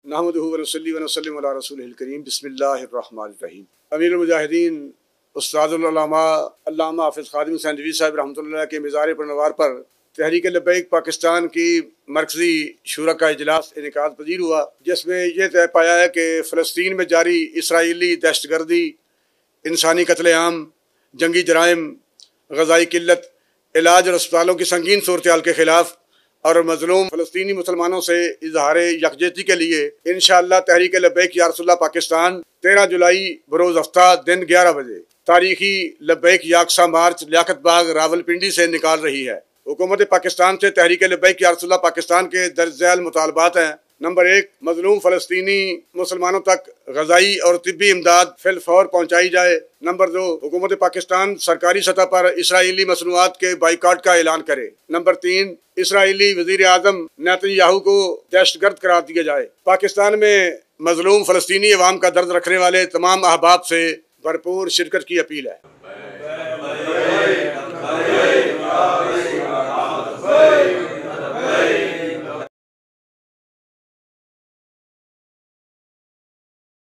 نحمدہ ونصلی ونسلم علی رسولہ الکریم بسم اللہ الرحمن الرحیم۔ امیر المجاہدین استاد العلماء علامہ حافظ خادم حسین رضوی صاحب رحمۃ اللہ کے مزار پرنوار پر تحریک لبیک پاکستان کی مرکزی شورا کا اجلاس انعقاد پذیر ہوا، جس میں یہ طے پایا ہے کہ فلسطین میں جاری اسرائیلی دہشت گردی، انسانی قتل عام، جنگی جرائم، غذائی قلت، علاج اور اسپتالوں کی سنگین صورتحال کے خلاف اور مظلوم فلسطینی مسلمانوں سے اظہار یکجہتی کے لیے انشاءاللہ تحریک لبیک یا رسول اللہ پاکستان 13 جولائی بروز ہفتہ دن 11 بجے تاریخی لبیک یاکساں مارچ لیاقت باغ راولپنڈی سے نکال رہی ہے۔ حکومت پاکستان سے تحریک لبیک یا رسول اللہ پاکستان کے درج ذیل مطالبات ہیں: نمبر 1، مظلوم فلسطینی مسلمانوں تک غذائی اور طبی امداد فی الفور پہنچائی جائے۔ نمبر 2، حکومت پاکستان سرکاری سطح پر اسرائیلی مصنوعات کے بائیکاٹ کا اعلان کرے۔ نمبر 3، اسرائیلی وزیر اعظم نیتن یاہو کو دہشت گرد قرار دیا جائے۔ پاکستان میں مظلوم فلسطینی عوام کا درد رکھنے والے تمام احباب سے بھرپور شرکت کی اپیل ہے۔